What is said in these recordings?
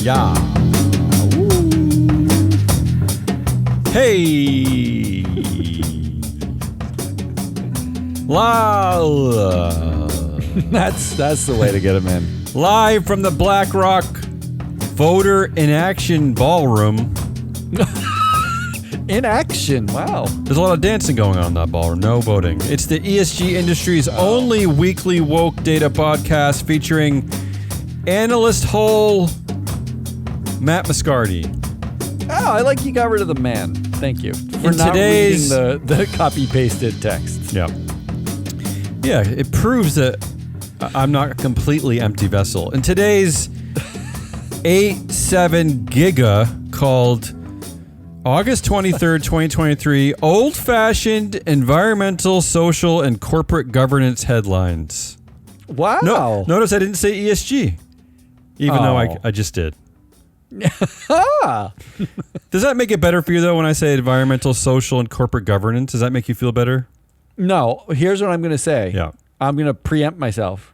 Yeah. Hey. That's the way to get him in. Live from the Blackrock Voter in Action Ballroom. In action. Wow. There's a lot of dancing going on in that ballroom. No voting. It's the ESG industry's only weekly woke data podcast featuring analyst Hole Matt Moscardi. Oh, I like you got rid of the man. Thank you for not reading the copy-pasted text. Yeah. Yeah, it proves that I'm not a completely empty vessel. In today's 8-7 giga called August 23rd, 2023, old-fashioned environmental, social, and corporate governance headlines. Wow. No, notice I didn't say ESG, even though I just did. Does that make it better for you, though, when I say environmental, social, and corporate governance? Does that make you feel better? No. Here's what I'm going to say. Yeah. I'm going to preempt myself.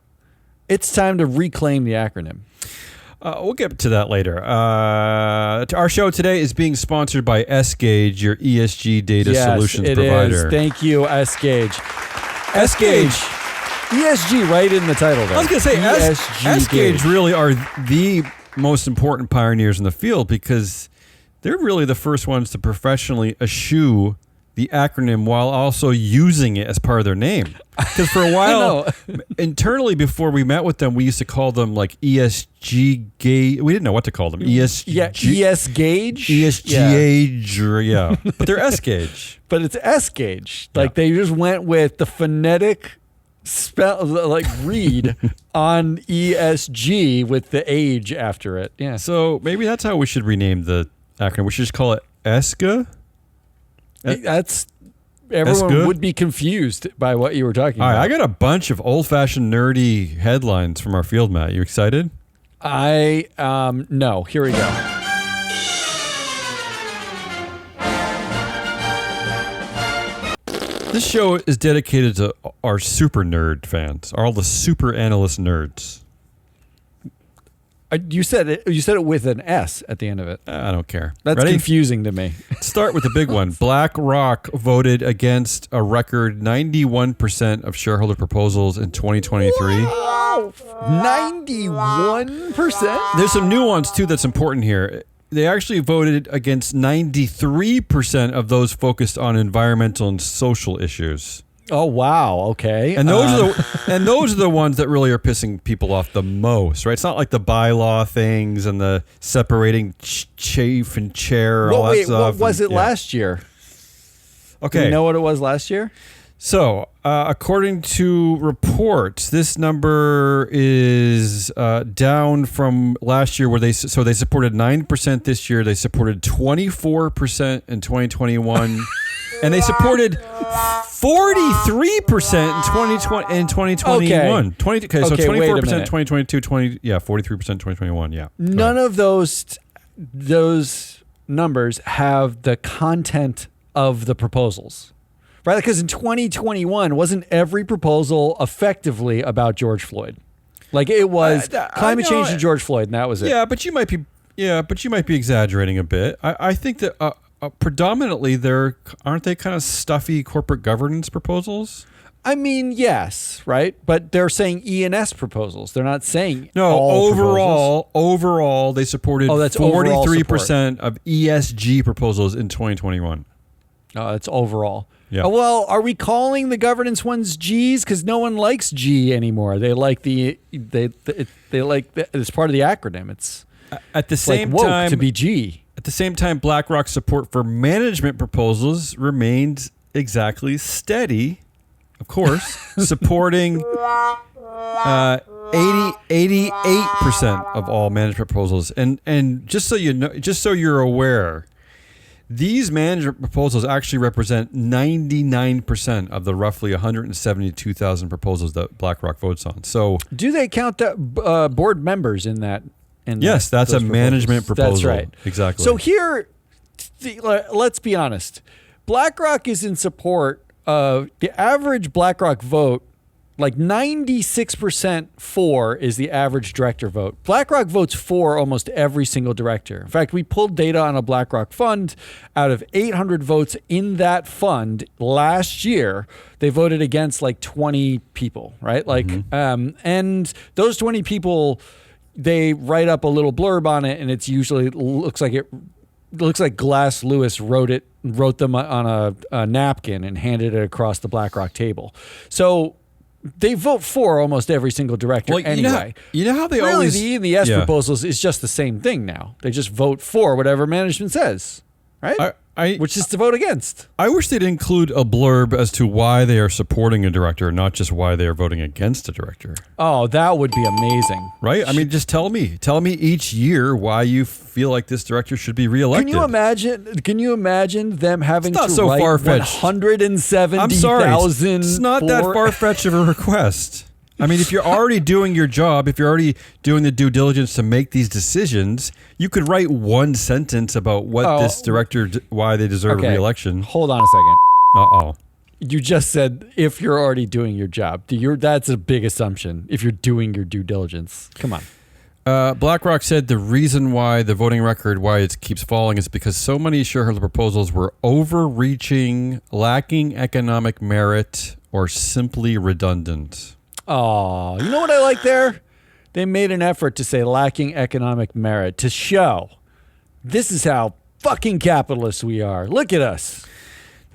It's time to reclaim the acronym. We'll get to that later. Our show today is being sponsored by S-Gage, your ESG data solutions provider. Yes, thank you, S-Gage. S-Gage. ESG right in the title there. I was going to say, S-Gage really are the most important pioneers in the field because they're really the first ones to professionally eschew the acronym while also using it as part of their name. Because for a while, internally before we met with them, we used to call them like ESG Gauge. We didn't know what to call them. ESG. Yeah, ES Gauge. ESG yeah. But they're S-Gauge. But it's S-Gauge. Like they just went with the phonetic spell, like read on ESG with the age after it. Yeah. So maybe that's how we should rename the acronym. We should just call it ESGA. That's everyone would be confused by what you were talking about. All right, I got a bunch of old-fashioned nerdy headlines from our field, Matt. You excited? No. Here we go. This show is dedicated to our super nerd fans, all the super analyst nerds. You said it with an S at the end of it. I don't care. That's confusing to me. Start with the big one. Blackrock voted against a record 91% of shareholder proposals in 2023. Wow. 91%? There's some nuance, too, that's important here. They actually voted against 93% of those focused on environmental and social issues. Oh wow! Okay, and those are the ones that really are pissing people off the most, right? It's not like the bylaw things and the separating chaff and chair. All that stuff. What was it last year? Okay, do you know what it was last year? So, according to reports, this number is down from last year, where they supported 9% this year. They supported 24% in 2021. And they supported 43% in 2021. Okay. 24% in 2022, 43% in 2021. Yeah. None of those numbers have the content of the proposals, right? Because in 2021, wasn't every proposal effectively about George Floyd? Like it was climate change and George Floyd, and that was it. Yeah, but you might be exaggerating a bit. I think that. Predominantly, aren't they kind of stuffy corporate governance proposals? I mean, yes, right? But they're saying E&S proposals. They're not saying overall, they supported 43% of ESG proposals in 2021. Oh, that's overall. Yeah. Well, are we calling the governance ones G's? Because no one likes G anymore. They like it's part of the acronym. It's at the same time to be G. At the same time, BlackRock's support for management proposals remained exactly steady, of course, supporting 88% of all management proposals. And just so you know, just so you're aware, these management proposals actually represent 99% of the roughly 172,000 proposals that BlackRock votes on. So, do they count the board members in that? Yes, that's a management proposal. That's right. Exactly. So here, let's be honest. BlackRock is in support of the average BlackRock vote Like 96% for is the average director vote. BlackRock votes for almost every single director. In fact, we pulled data on a BlackRock fund. Out of 800 votes in that fund last year, they voted against like 20 people, right? Like, and those 20 people, they write up a little blurb on it, and it's usually looks like Glass Lewis wrote them on a napkin and handed it across the BlackRock table. So they vote for almost every single director anyway. You know how they really, always... the E and the S proposals is just the same thing now. They just vote for whatever management says, right? Which is to vote against. I wish they'd include a blurb as to why they are supporting a director, not just why they are voting against a director. Oh, that would be amazing. Right? I mean, just tell me each year why you feel like this director should be reelected. Can you imagine them having to write far-fetched. 170,000? I'm sorry. It's not that far-fetched of a request. I mean, if you're already doing your job, if you're already doing the due diligence to make these decisions, you could write one sentence about what this director, why they deserve re-election. Hold on a second. Uh-oh. You just said if you're already doing your job. That's a big assumption. If you're doing your due diligence. Come on. BlackRock said the reason why the voting record, why it keeps falling, is because so many shareholder proposals were overreaching, lacking economic merit, or simply redundant. Oh, you know what I like there? They made an effort to say lacking economic merit to show this is how fucking capitalist we are. Look at us.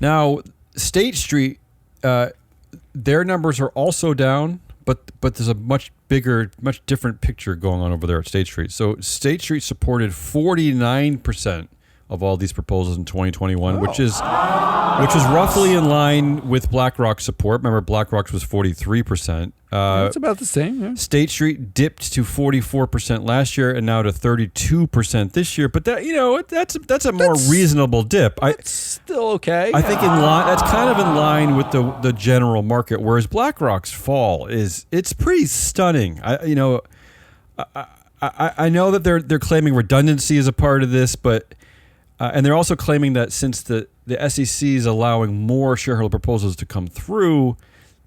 Now, State Street, their numbers are also down, but there's a much bigger, much different picture going on over there at State Street. So State Street supported 49% of all these proposals in 2021, which is roughly in line with BlackRock's support. Remember, BlackRock's was 43%. It's about the same. Yeah. State Street dipped to 44% last year and now to 32% this year. But that's a more reasonable dip. It's still okay. I think that's kind of in line with the general market. Whereas BlackRock's fall it's pretty stunning. I know that they're claiming redundancy as a part of this, but. And they're also claiming that since the SEC is allowing more shareholder proposals to come through,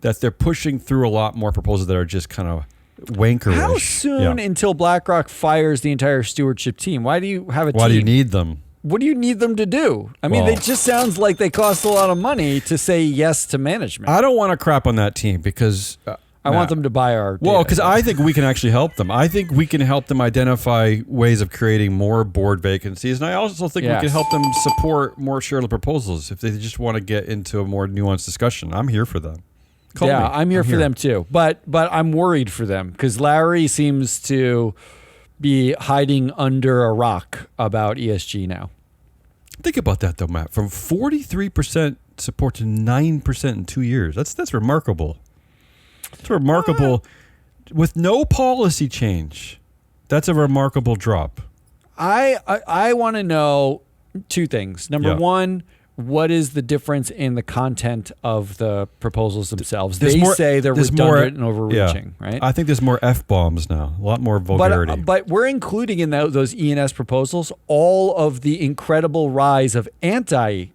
that they're pushing through a lot more proposals that are just kind of wankerish. How soon until BlackRock fires the entire stewardship team? Why do you have a team? Why do you need them? What do you need them to do? I mean, it just sounds like they cost a lot of money to say yes to management. I don't want to crap on that team because... I want them to buy our data. Well, because I think we can actually help them. I think we can help them identify ways of creating more board vacancies. And I also think we can help them support more shareholder proposals if they just want to get into a more nuanced discussion. I'm here for them. Call me. I'm here for them too. But I'm worried for them because Larry seems to be hiding under a rock about ESG now. Think about that though, Matt. From 43% support to 9% in 2 years. That's remarkable. It's remarkable. With no policy change, that's a remarkable drop. I want to know two things. Number one, what is the difference in the content of the proposals themselves? They say they're redundant and overreaching, right? I think there's more F-bombs now, a lot more vulgarity. But we're including in those E&S proposals all of the incredible rise of ESG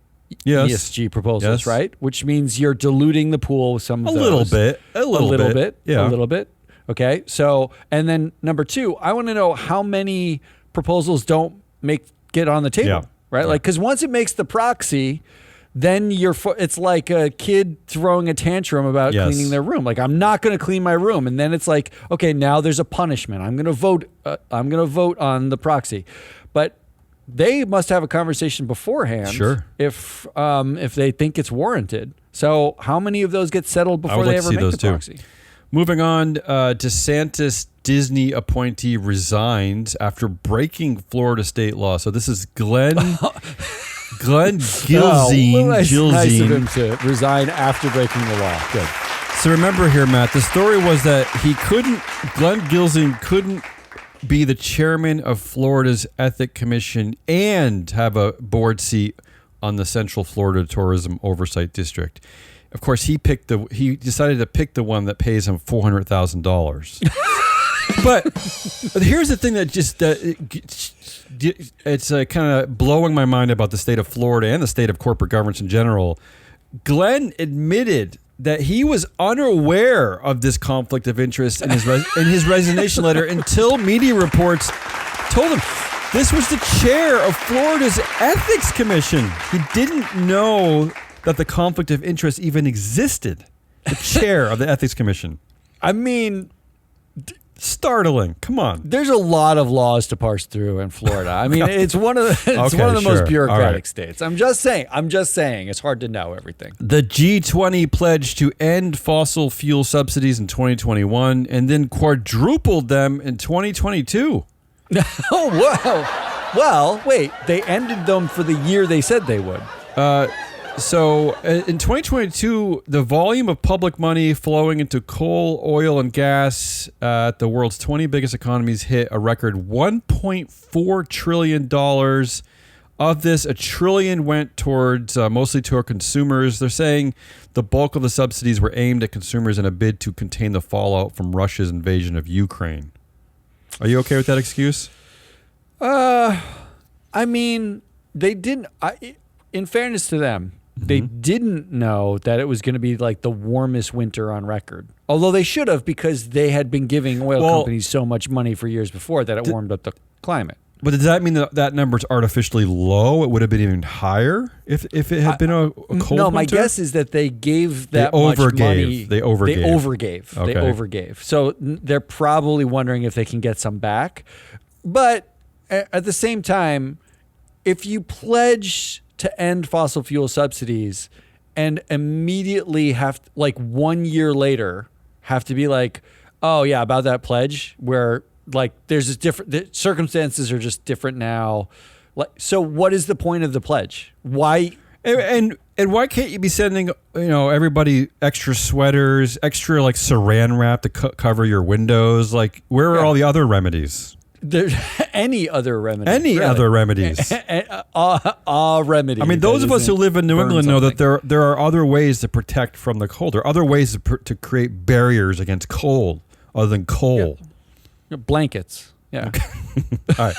proposals, right? Which means you're diluting the pool with some of those. A little bit. Okay. So, and then number two, I want to know how many proposals don't get on the table, right? Yeah. Like, because once it makes the proxy, then it's like a kid throwing a tantrum about cleaning their room. Like, I'm not going to clean my room. And then it's like, okay, now there's a punishment. I'm going to vote. I'm going to vote on the proxy. But they must have a conversation beforehand. Sure. If they think it's warranted. So how many of those get settled before they ever make the proxy? Moving on, DeSantis Disney appointee resigns after breaking Florida state law. So this is Glenn Gilzine. Nice of him to resign after breaking the law. Good. So remember here, Matt, the story was that Glenn Gilzine couldn't be the chairman of Florida's Ethics Commission and have a board seat on the Central Florida Tourism Oversight District. Of course, he decided to pick the one that pays him $400,000. But here's the thing that it's kind of blowing my mind about the state of Florida and the state of corporate governance in general. Glenn admitted that he was unaware of this conflict of interest in his resignation letter until media reports told him. This was the chair of Florida's Ethics Commission. He didn't know that the conflict of interest even existed. The chair of the Ethics Commission. I mean, startling. Come on. There's a lot of laws to parse through in Florida. I mean, it's one of the most bureaucratic states. I'm just saying. It's hard to know everything. The G20 pledged to end fossil fuel subsidies in 2021 and then quadrupled them in 2022. Oh, wow. Well, wait. They ended them for the year they said they would. So in 2022, the volume of public money flowing into coal, oil, and gas at the world's 20 biggest economies hit a record $1.4 trillion. Of this, $1 trillion went towards mostly to our consumers. They're saying the bulk of the subsidies were aimed at consumers in a bid to contain the fallout from Russia's invasion of Ukraine. Are you okay with that excuse? I mean, they didn't. In fairness to them, they didn't know that it was going to be like the warmest winter on record. Although they should have, because they had been giving oil companies so much money for years before that it warmed up the climate. But does that mean that number's artificially low? It would have been even higher if it had been a cold winter? No, my guess is that they gave that much money. They overgave. Okay. They overgave. So they're probably wondering if they can get some back. But at the same time, if you pledge to end fossil fuel subsidies and immediately have, like 1 year later, have to be like, oh yeah, about that pledge where like there's this different, the circumstances are just different now. Like, so what is the point of the pledge? Why? And why can't you be sending, everybody extra sweaters, extra like saran wrap to cover your windows? Like, where are all the other remedies? There's any other remedies. Other remedies. Remedy. I mean, those of us who live in New England know that there are other ways to protect from the cold. There are other ways to create barriers against cold other than coal. Yeah. Blankets. Yeah. Okay. All right.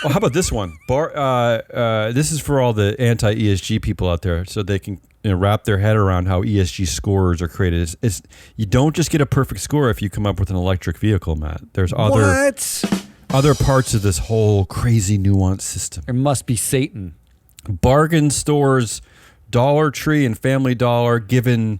Well, how about this one? This is for all the anti-ESG people out there, so they can wrap their head around how ESG scores are created. You don't just get a perfect score if you come up with an electric vehicle, Matt. There's other parts of this whole crazy nuanced system. It must be Satan. Bargain stores, Dollar Tree and Family Dollar, given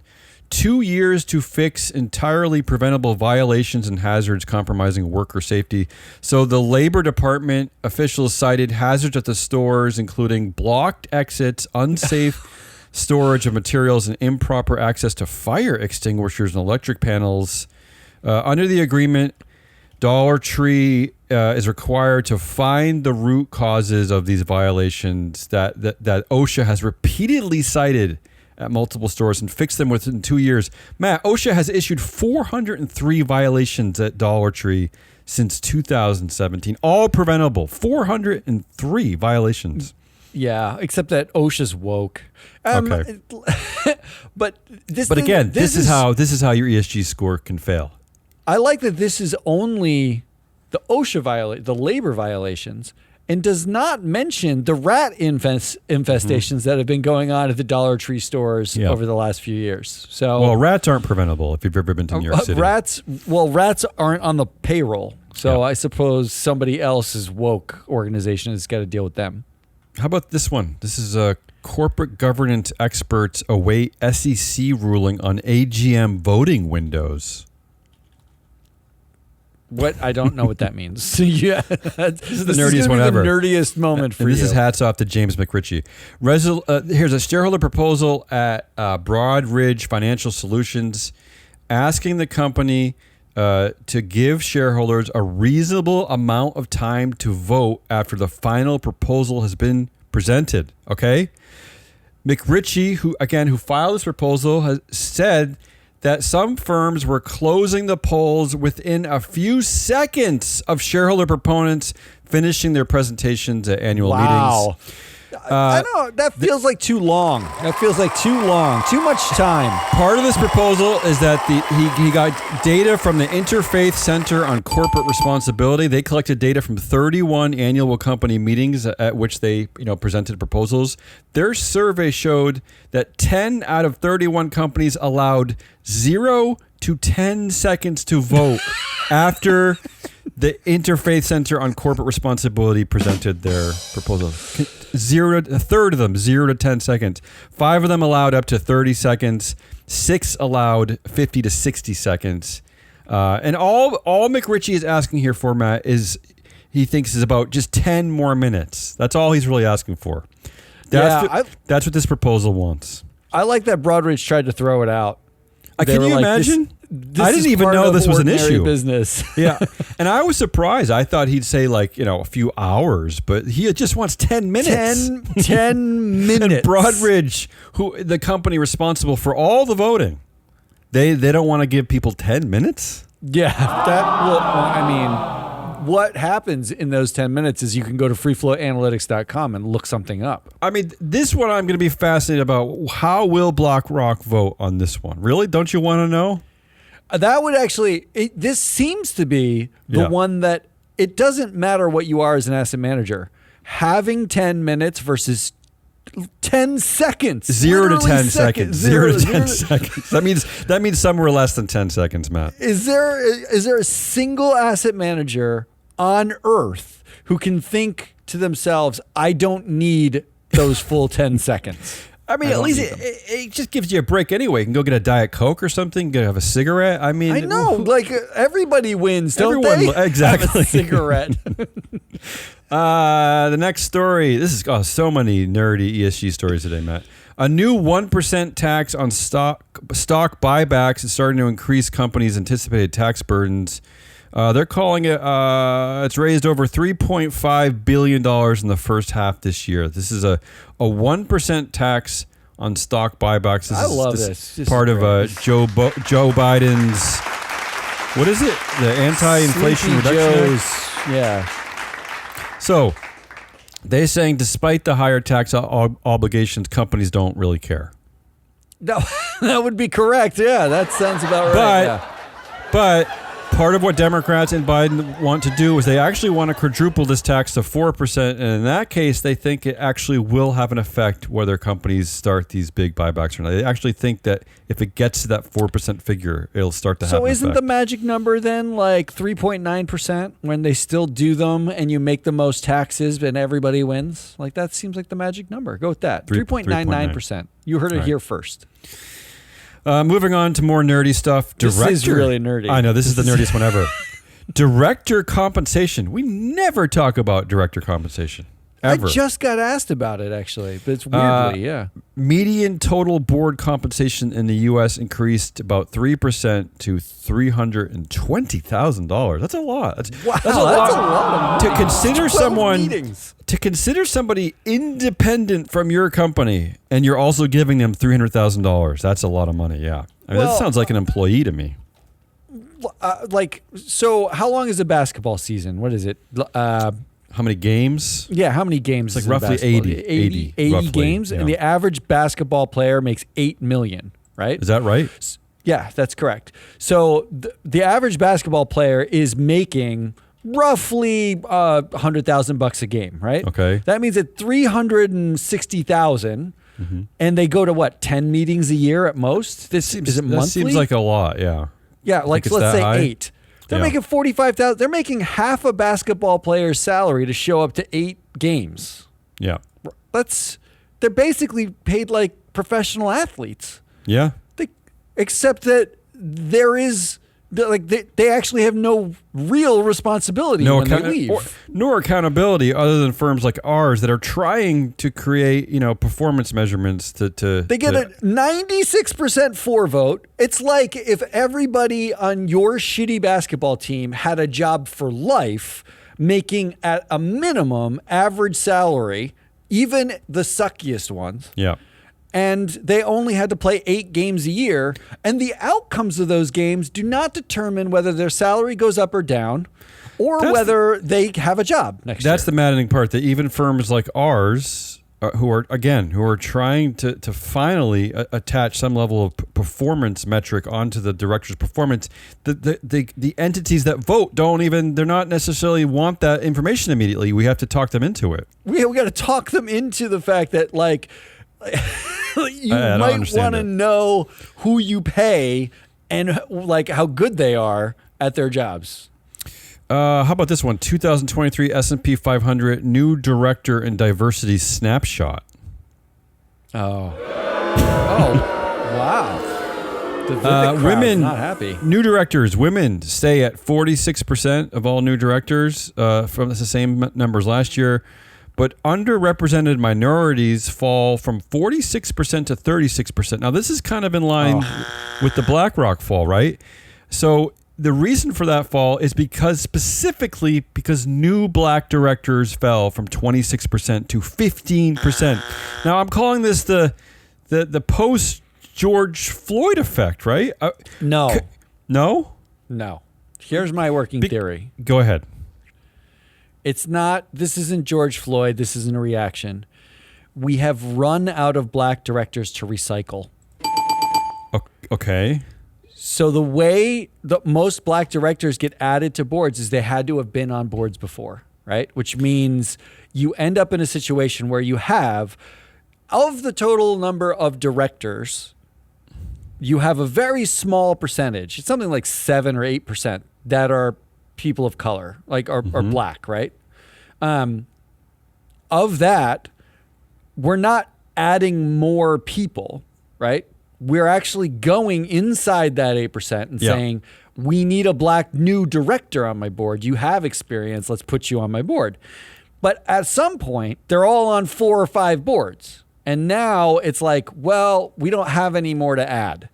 2 years to fix entirely preventable violations and hazards compromising worker safety. So the Labor Department officials cited hazards at the stores, including blocked exits, unsafe storage of materials, and improper access to fire extinguishers and electric panels. Under the agreement, Dollar Tree is required to find the root causes of these violations that OSHA has repeatedly cited at multiple stores and fix them within 2 years. Matt, OSHA has issued 403 violations at Dollar Tree since 2017, all preventable. 403 violations. Yeah, except that OSHA's woke. Okay. But again, this is how your ESG score can fail. I like that this is only the OSHA the labor violations, and does not mention the rat infestations that have been going on at the Dollar Tree stores over the last few years. So, well, rats aren't preventable if you've ever been to New York City. Rats aren't on the payroll. So I suppose somebody else's woke organization has got to deal with them. How about this one? This is corporate governance experts await SEC ruling on AGM voting windows. What? I don't know what that means. Yeah, this is the nerdiest one ever. The nerdiest moment for this is hats off to James McRitchie. Here's a shareholder proposal at Broadridge Financial Solutions, asking the company to give shareholders a reasonable amount of time to vote after the final proposal has been presented. Okay, McRitchie, who filed this proposal, has said that some firms were closing the polls within a few seconds of shareholder proponents finishing their presentations at annual meetings. I know that feels like too long. That feels like too long. Too much time. Part of this proposal is that he got data from the Interfaith Center on Corporate Responsibility. They collected data from 31 annual company meetings at which they presented proposals. Their survey showed that 10 out of 31 companies allowed 0 to 10 seconds to vote after the Interfaith Center on Corporate Responsibility presented their proposal. A third of them, 0 to 10 seconds. 5 of them allowed up to 30 seconds. 6 allowed 50 to 60 seconds. And all McRitchie is asking here for, Matt, is he thinks is about just 10 more minutes. That's all he's really asking for. That's what this proposal wants. I like that Broadridge tried to throw it out. Can you imagine? I didn't even know this was an issue. Business. Yeah. And I was surprised. I thought he'd say a few hours, but he just wants 10 minutes. 10 minutes. And Broadridge, who the company responsible for all the voting, they don't want to give people 10 minutes? Yeah. What happens in those 10 minutes is you can go to freeflowanalytics.com and look something up. This one I'm going to be fascinated about. How will BlackRock vote on this one? Really? Don't you want to know? That would actually, this seems to be the one that it doesn't matter what you are as an asset manager. Having 10 minutes versus 10 seconds. 0 to 10 seconds. 0 to 10 seconds. That means somewhere less than 10 seconds, Matt. Is there a single asset manager on earth who can think to themselves, I don't need those full 10 seconds? At least it just gives you a break anyway. You can go get a Diet Coke or something, go have a cigarette. I know, everybody wins, don't they? Exactly. Have a cigarette. The next story. This is so many nerdy ESG stories today, Matt. A new 1% tax on stock buybacks is starting to increase companies' anticipated tax burdens. They're calling it, it's raised over $3.5 billion in the first half this year. This is a 1% tax on stock buybacks. I love this. Part of Joe Biden's, what is it? The Anti-Inflation Sleepy Reduction Joe's, Act? Yeah. So they're saying despite the higher tax obligations, companies don't really care. No, that would be correct. Yeah, that sounds about right. But part of what Democrats and Biden want to do is they actually want to quadruple this tax to 4%. And in that case, they think it actually will have an effect whether companies start these big buybacks or not. They actually think that if it gets to that 4% figure, it'll start to have an effect. So isn't the magic number then 3.9% when they still do them and you make the most taxes and everybody wins? That seems like the magic number. Go with that. 3.99%. You heard it here first. Moving on to more nerdy stuff. This is really nerdy. I know, this is the nerdiest one ever. Director compensation. We never talk about director compensation. Ever. I just got asked about it, actually, but it's weirdly, Median total board compensation in the U.S. increased about 3% to $320,000. That's a lot. That's a lot to consider To consider somebody independent from your company, and you're also giving them $300,000. That's a lot of money. Yeah, that sounds like an employee to me. So how long is a basketball season? What is it? How many games? Yeah, how many games? It's roughly 80 roughly, games, yeah. And the average basketball player makes $8 million, right? Is that right? Yeah, that's correct. So the average basketball player is making roughly $100,000 a game, right? Okay. That means at $360,000, and they go to 10 meetings a year at most. Is it monthly? That seems like a lot. Yeah. Yeah, so let's say high? 8. They're making $45,000. They're making half a basketball player's salary to show up to 8 games. Yeah. They're basically paid like professional athletes. Yeah. Except that they actually have no real responsibility when they leave. Nor accountability other than firms like ours that are trying to create, performance measurements to They get a 96% for vote. It's like if everybody on your shitty basketball team had a job for life, making at a minimum average salary, even the suckiest ones. Yeah. And they only had to play 8 games a year. And the outcomes of those games do not determine whether their salary goes up or down or whether they have a job next year. That's the maddening part, that even firms like ours who are trying to finally attach some level of performance metric onto the director's performance. The entities that vote they're not necessarily want that information immediately. We have to talk them into it. We got to talk them into the fact that like you might want to know who you pay and like how good they are at their jobs. How about this one? 2023 S&P 500 new director and diversity snapshot. Oh, wow. The Vivek women not happy. New directors, women stay at 46% of all new directors from the same numbers last year, but underrepresented minorities fall from 46% to 36%. Now this is kind of in line with the BlackRock fall, right? So the reason for that fall is because new black directors fell from 26% to 15%. Now I'm calling this the post George Floyd effect, right? No. No? No. Here's my working theory. Go ahead. This isn't George Floyd. This isn't a reaction. We have run out of black directors to recycle. Okay. So the way that most black directors get added to boards is they had to have been on boards before, right? Which means you end up in a situation where you have, of the total number of directors, you have a very small percentage. It's something like 7 or 8% that are people of color, like are black, right? Of that, we're not adding more people, right? We're actually going inside that 8% and saying, we need a black new director on my board. You have experience. Let's put you on my board. But at some point, they're all on 4 or 5 boards. And now it's like, well, we don't have any more to add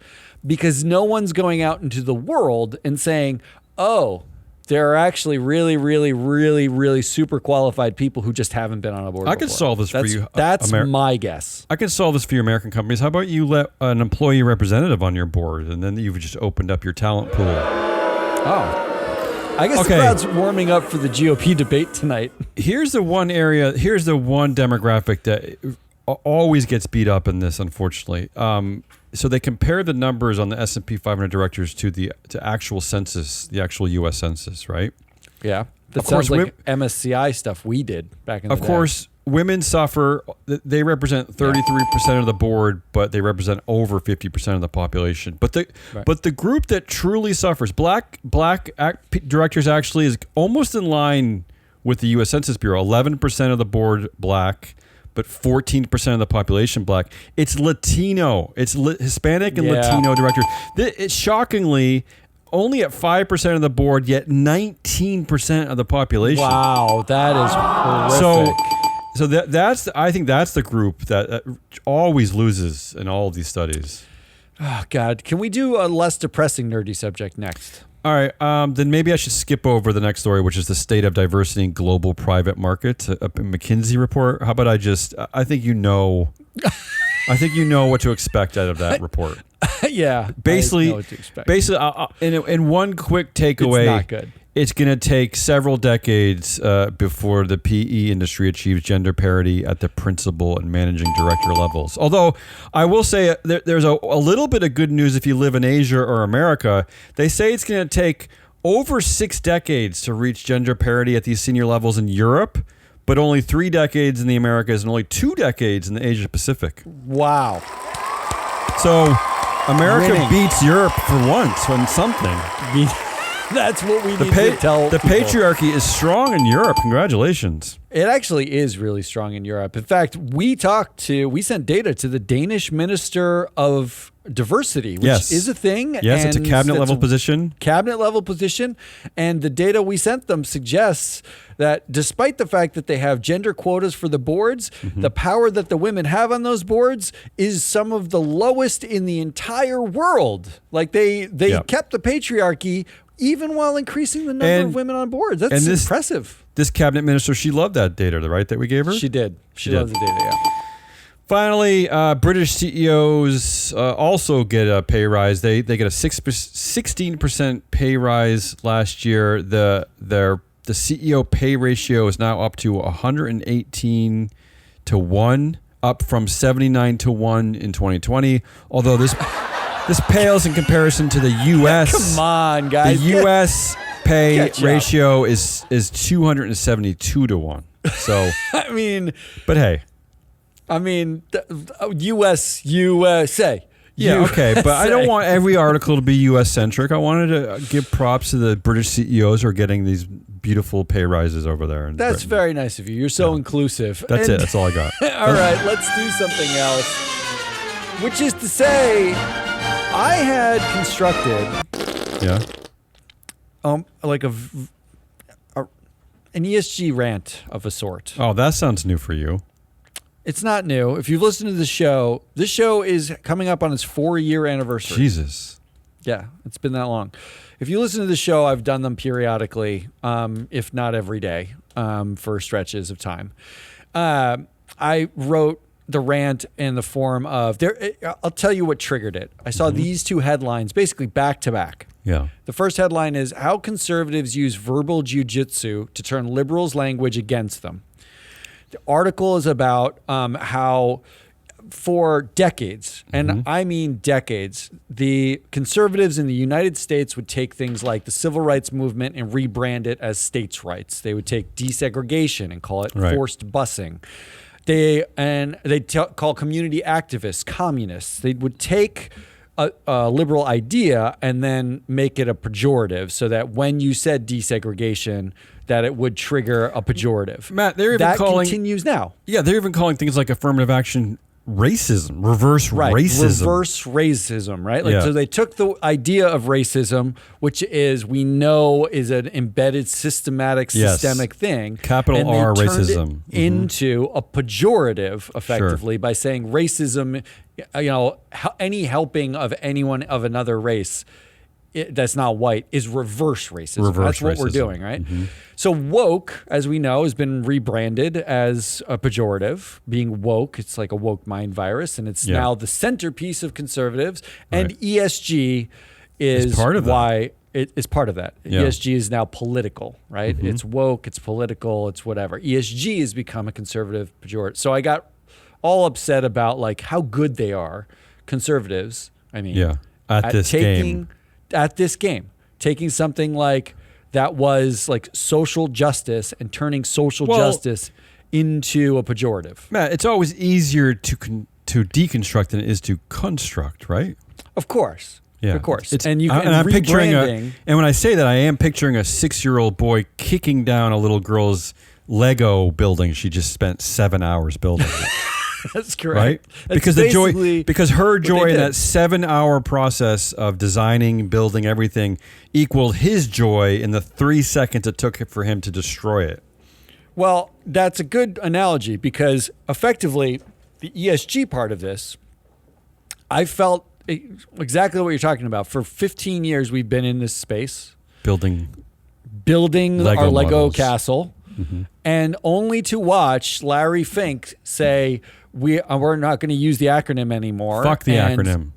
because no one's going out into the world and saying, oh, there are actually really, really, really, really super qualified people who just haven't been on a board before. I could solve this for you. That's my guess. I can solve this for your American companies. How about you let an employee representative on your board, and then you've just opened up your talent pool? Oh. I guess the crowd's warming up for the GOP debate tonight. Here's the one demographic that always gets beat up in this, unfortunately. So they compare the numbers on the S&P 500 directors to actual census, the actual U.S. Census, right? Yeah. That sounds like MSCI stuff we did back in the day. Of course, women suffer. They represent 33% of the board, but they represent over 50% of the population. But the group that truly suffers, black directors actually is almost in line with the U.S. Census Bureau. 11% of the board black, but 14% of the population black. It's Latino. It's Hispanic and Latino directors. It's shockingly only at 5% of the board, yet 19% of the population. Wow, that is horrific. So I think that's the group that always loses in all of these studies. Oh, God. Can we do a less depressing nerdy subject next? All right, then maybe I should skip over the next story, which is the state of diversity in global private markets, a McKinsey report. How about I think you know what to expect out of that report. Yeah, basically, I know what to expect. In one quick takeaway, it's not good. It's going to take several decades before the PE industry achieves gender parity at the principal and managing director levels. Although I will say there's a little bit of good news if you live in Asia or America. They say it's going to take over 6 decades to reach gender parity at these senior levels in Europe, but only 3 decades in the Americas and only 2 decades in the Asia Pacific. Wow. So America beats Europe for once on something. That's what we need to tell the people. patriarchy is strong in Europe. Congratulations. It actually is really strong in Europe. In fact, we sent data to the Danish Minister of Diversity, which is a thing. Yes, it's a cabinet level position. Cabinet level position. And the data we sent them suggests that despite the fact that they have gender quotas for the boards, the power that the women have on those boards is some of the lowest in the entire world. Like they kept the patriarchy even while increasing the number of women on boards. That's impressive. This cabinet minister, she loved that data, right, that we gave her? She did. She loved the data, yeah. Finally, British CEOs also get a pay rise. They get a 16% pay rise last year. The CEO pay ratio is now up to 118 to 1, up from 79 to 1 in 2020. Although this pales in comparison to the U.S. Come on, guys. The U.S. pay ratio is 272 to 1. So I mean, but hey, USA. Yeah, okay, but I don't want every article to be U.S. centric. I wanted to give props to the British CEOs who are getting these beautiful pay rises over there. That's Britain. very nice of you. You're so inclusive. That's it. That's all I got. All right, let's do something else. Which is to say, I had constructed, like an ESG rant of a sort. Oh, that sounds new for you. It's not new. If you've listened to the show, this show is coming up on its 4-year anniversary. Jesus. Yeah, it's been that long. If you listen to the show, I've done them periodically, if not every day, for stretches of time. I wrote the rant in the form of I'll tell you what triggered it. I saw these two headlines basically back to back. Yeah. The first headline is how conservatives use verbal jujitsu to turn liberals' language against them. The article is about how for decades, and I mean decades, the conservatives in the United States would take things like the civil rights movement and rebrand it as states' rights. They would take desegregation and call it forced busing. They'd call community activists communists. They would take a liberal idea and then make it a pejorative so that when you said desegregation, that it would trigger a pejorative. Matt, they're even that calling... continues now. Yeah, they're even calling things like affirmative action racism, reverse racism. Reverse racism, right? So they took the idea of racism, which is we know is an embedded systemic thing. Capital R racism. Into a pejorative, effectively, by saying racism, any helping of anyone of another race that's not white is reverse racism. That's what we're doing, right? So woke, as we know, has been rebranded as a pejorative. Being woke, it's like a woke mind virus, and it's now the centerpiece of conservatives. And ESG is part of why it is part of that. ESG is now political, right? It's woke, it's political, it's whatever. ESG has become a conservative pejorative. So I got all upset about like how good they are, conservatives. I mean, at this game, taking something like that was like social justice and turning social justice into a pejorative. Matt, it's always easier to deconstruct than it is to construct, right? Of course. Yeah. Of course. And I'm picturing and when I say that, I am picturing a 6-year-old boy kicking down a little girl's Lego building she just spent 7 hours building. That's correct. Right? Because her joy in that 7-hour process of designing, building everything equaled his joy in the 3 seconds it took for him to destroy it. Well, that's a good analogy because effectively the ESG part of this, I felt exactly what you're talking about. For 15 years, we've been in this space. Building our Lego castle. And only to watch Larry Fink say, we're not going to use the acronym anymore. Fuck the acronym.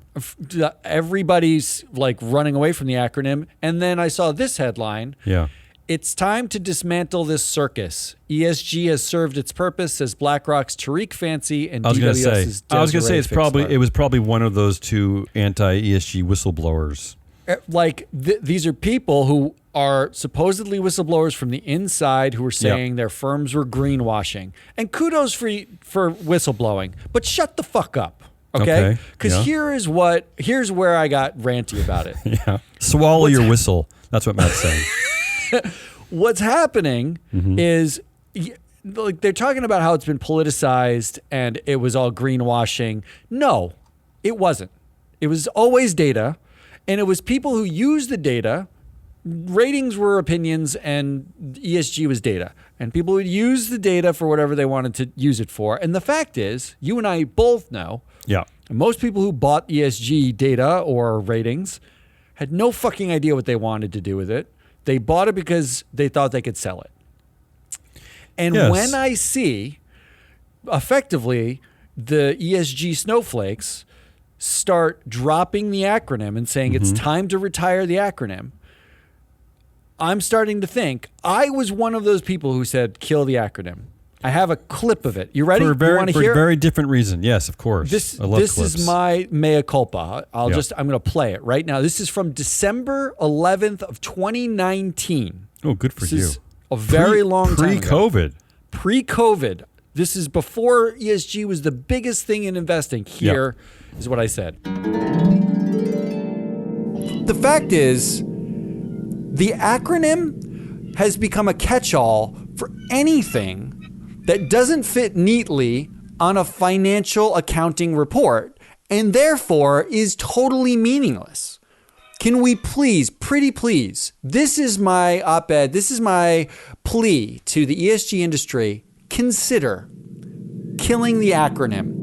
Everybody's like running away from the acronym. And then I saw this headline. Yeah. It's time to dismantle this circus. ESG has served its purpose, says BlackRock's Tariq Fancy and DWS's Desiree I was going to say Fixler. it was probably one of those two anti-ESG whistleblowers. Like these are people who are supposedly whistleblowers from the inside who were saying their firms were greenwashing. And kudos for whistleblowing, but shut the fuck up, okay? Because here's where I got ranty about it. Swallow your whistle. That's what Matt's saying. What's happening is like they're talking about how it's been politicized and it was all greenwashing. No, it wasn't. It was always data. And it was people who used the data. Ratings were opinions and ESG was data. And people would use the data for whatever they wanted to use it for. And the fact is, you and I both know, most people who bought ESG data or ratings had no fucking idea what they wanted to do with it. They bought it because they thought they could sell it. And when I see, effectively, the ESG snowflakes start dropping the acronym and saying it's time to retire the acronym, I'm starting to think I was one of those people who said kill the acronym. I have a clip of it. You ready? For you want to hear? A very different reason. Yes, of course. This I love this clips. is my mea culpa. I'm going to play it right now. This is from December 11th of 2019. Oh, good for this you. Is a very long time ago. Pre-COVID. Pre-COVID. This is before ESG was the biggest thing in investing. Here is what I said. The fact is, the acronym has become a catch-all for anything that doesn't fit neatly on a financial accounting report and therefore is totally meaningless. Can we please, pretty please, this is my op-ed, this is my plea to the ESG industry, consider killing the acronym.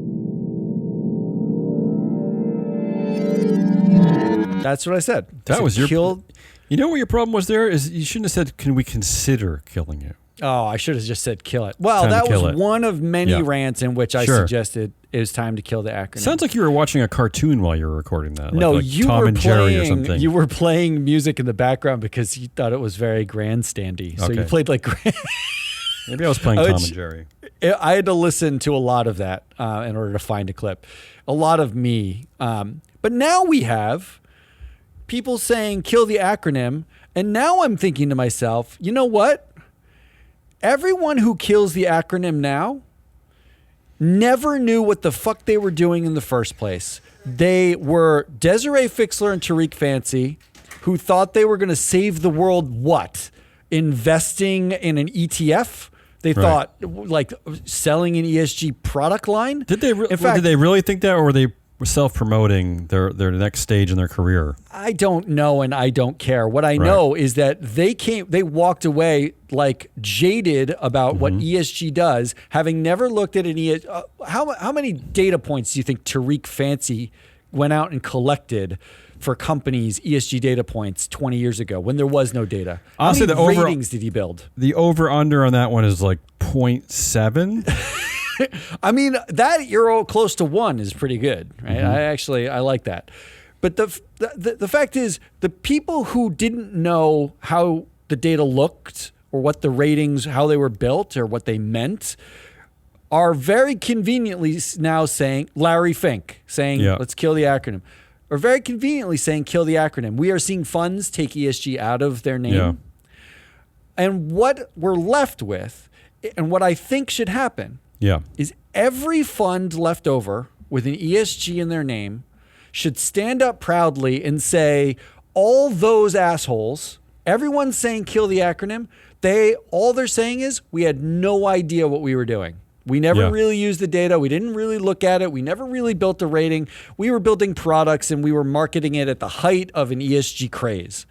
That's what I said. That was your... kill. You know what your problem was there? Is you shouldn't have said, can we consider killing it? Oh, I should have just said kill it. Well, that was one of many rants in which I suggested it was time to kill the acronym. Sounds like you were watching a cartoon while you were recording that. No, like you Tom were and Jerry or something. You were playing music in the background because you thought it was very grandstandy. So you played like... Maybe I was playing Tom and Jerry. I had to listen to a lot of that in order to find a clip. A lot of me. But now we have people saying kill the acronym. And now I'm thinking to myself, you know what? Everyone who kills the acronym now never knew what the fuck they were doing in the first place. They were Desiree Fixler and Tariq Fancy, who thought they were going to save the world. What? Investing in an ETF? They thought like selling an ESG product line. Did they? In fact, did they really think that, or were they self-promoting their next stage in their career? I don't know, and I don't care. What I know is that they walked away like jaded about what ESG does, having never looked at an ESG. How many data points do you think Tariq Fancy went out and collected for companies, ESG data points 20 years ago when there was no data? Honestly, how many ratings did he build? The over-under on that one is like 0.7. I mean, that you're close to 1 is pretty good, right? I like that. But the fact is, the people who didn't know how the data looked or what the ratings, how they were built or what they meant, are very conveniently now saying, Larry Fink saying, let's kill the acronym, or very conveniently saying, kill the acronym. We are seeing funds take ESG out of their name. Yeah. And what we're left with, and what I think should happen, is every fund left over with an ESG in their name should stand up proudly and say, all those assholes, everyone's saying kill the acronym, all they're saying is we had no idea what we were doing. We never really used the data. We didn't really look at it. We never really built a rating. We were building products and we were marketing it at the height of an ESG craze.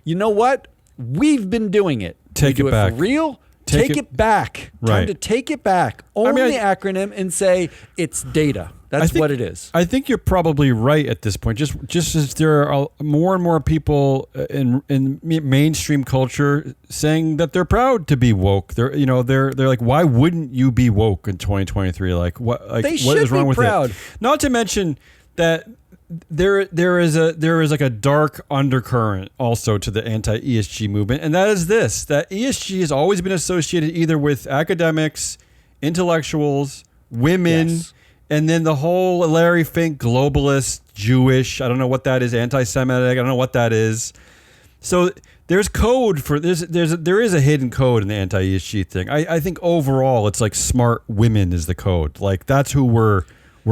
You know what? We've been doing it. Take it back. For real? Take it back. Time to take it back. Own the acronym and say it's data. That's what it is. I think you're probably right at this point. Just as there are more and more people in mainstream culture saying that they're proud to be woke. They're like, why wouldn't you be woke in 2023? Like what? Like what is wrong with it? Not to mention that there is like a dark undercurrent also to the anti-ESG movement, and that is this: that ESG has always been associated either with academics, intellectuals, women, and then the whole Larry Fink globalist, Jewish. I don't know what that is. Anti-Semitic. I don't know what that is. So there's code for there is a hidden code in the anti-ESG thing. I think overall it's like smart women is the code. Like that's who we're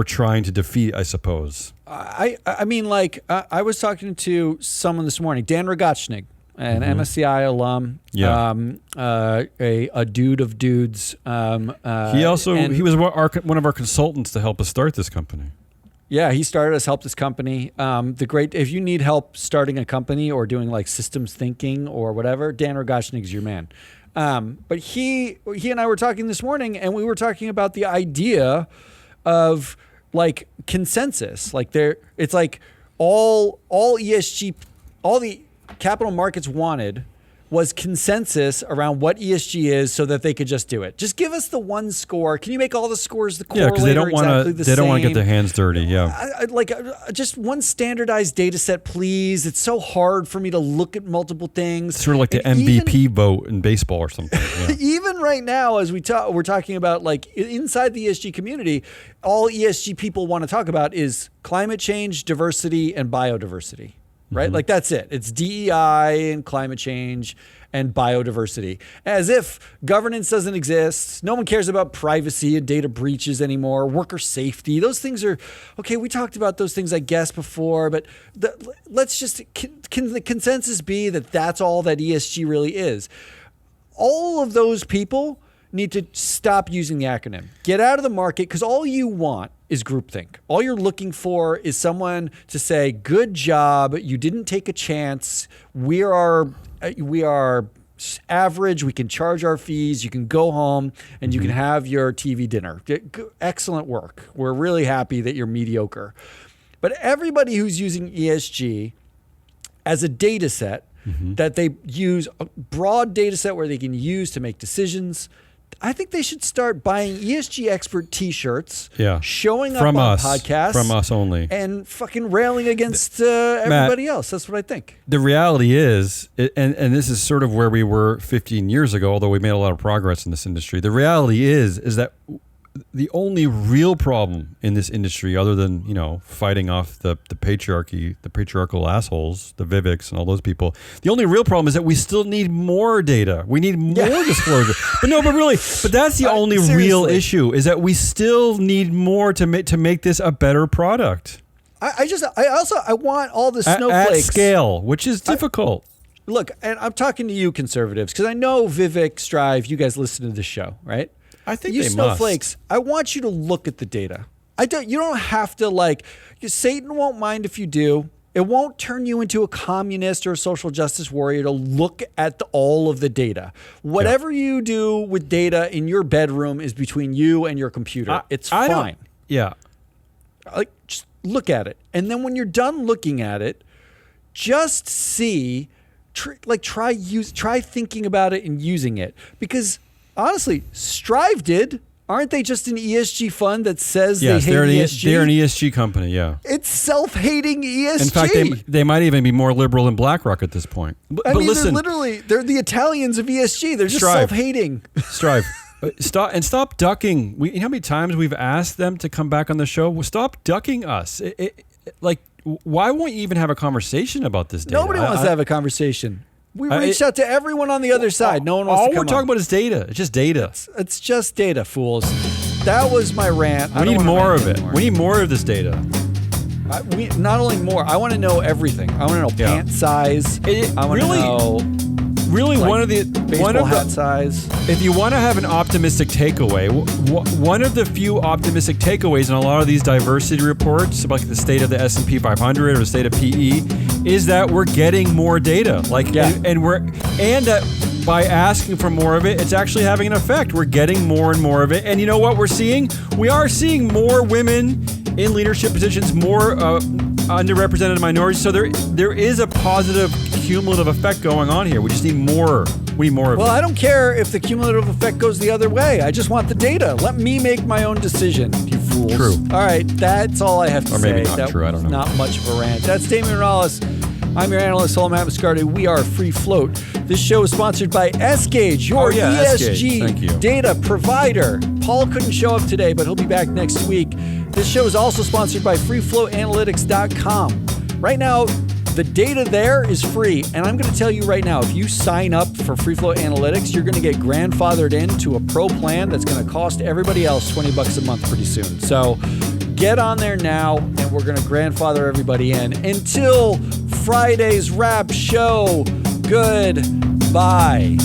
trying to defeat, I suppose. I mean, like, I was talking to someone this morning, Dan Rogachnik, an MSCI alum, a dude of dudes. He was one of our consultants to help us start this company. Yeah, he started us, helped this company. If you need help starting a company or doing like systems thinking or whatever, Dan Rogachnik is your man. But he and I were talking this morning, and we were talking about the idea of like consensus. Like it's like all ESG, all the capital markets wanted was consensus around what ESG is so that they could just do it. Just give us the one score. Can you make all the scores the correlator because they don't want exactly to. the They don't want to same? get their hands dirty. Yeah. Just one standardized data set, please. It's so hard for me to look at multiple things. Sort of like the And MVP vote in baseball or something. Yeah. Even right now, as we're talking about, like, inside the ESG community, all ESG people want to talk about is climate change, diversity, and biodiversity. Right? Mm-hmm. Like, that's it. It's DEI and climate change and biodiversity. As if governance doesn't exist. No one cares about privacy and data breaches anymore. Worker safety. Those things are, okay, we talked about those things, I guess, before, but let's just, can the consensus be that that's all that ESG really is? All of those people need to stop using the acronym. Get out of the market, because all you want is groupthink. All you're looking for is someone to say, good job, you didn't take a chance, we are average, we can charge our fees, you can go home and you can have your TV dinner. Excellent work. We're really happy that you're mediocre. But everybody who's using ESG as a data set, that they use a broad data set where they can use to make decisions, I think they should start buying ESG expert T-shirts, showing up on podcasts, from us only, and fucking railing against everybody else. That's what I think. The reality is, and this is sort of where we were 15 years ago, although we made a lot of progress in this industry. The reality is that the only real problem in this industry, other than, fighting off the patriarchy, the patriarchal assholes, the Viveks and all those people, the only real problem is that we still need more data. We need more disclosure. But that's the only real issue, is that we still need more to make this a better product. I want all the snowflakes at scale, which is difficult. Look, and I'm talking to you conservatives, because I know Vivek, Strive, you guys listen to this show, right? I think you they snowflakes, must. I want you to look at the data. You don't have to, Satan won't mind if you do. It won't turn you into a communist or a social justice warrior to look at all of the data. Whatever you do with data in your bedroom is between you and your computer. It's fine. Just look at it. And then when you're done looking at it, just see, try thinking about it and using it. Because honestly, Strive did. Aren't they just an ESG fund that says they hate ESG? They're an ESG company, yeah. It's self-hating ESG. In fact, they might even be more liberal than Blackrock at this point. But listen, they're the Italians of ESG. They're just self-hating. Strive. Stop ducking. You know how many times we've asked them to come back on the show? Well, stop ducking us. Why won't you even have a conversation about this data? Nobody wants to have a conversation. We reached out to everyone on the other side. No one wants to come on. All we're talking about is data. It's just data. It's just data, fools. That was my rant. We need more of it. We need more of this data. Not only more, I want to know everything. I want to know pant size. I want to know one of the baseball hat size. If you want to have an optimistic takeaway, one of the few optimistic takeaways in a lot of these diversity reports about the state of the S&P 500 or the state of PE is that we're getting more data. And that by asking for more of it, it's actually having an effect. We're getting more and more of it. And you know what we're seeing? We are seeing more women in leadership positions, more underrepresented minorities. So there is a positive cumulative effect going on here. We just need more. We need more of it. Well, I don't care if the cumulative effect goes the other way. I just want the data. Let me make my own decision, you fools. True. All right, that's all I have to say. Or maybe not true. I don't know. Not much of a rant. That's Damian Morales. I'm your analyst, Saul Mascardi. We are Free Float. This show is sponsored by S-Gage, your ESG data provider. Paul couldn't show up today, but he'll be back next week. This show is also sponsored by freefloatanalytics.com. Right now, the data there is free, and I'm going to tell you right now, if you sign up for Free Float Analytics, you're going to get grandfathered into a pro plan that's going to cost everybody else $20 a month pretty soon. So get on there now, and we're going to grandfather everybody in. Until Friday's wrap show, goodbye.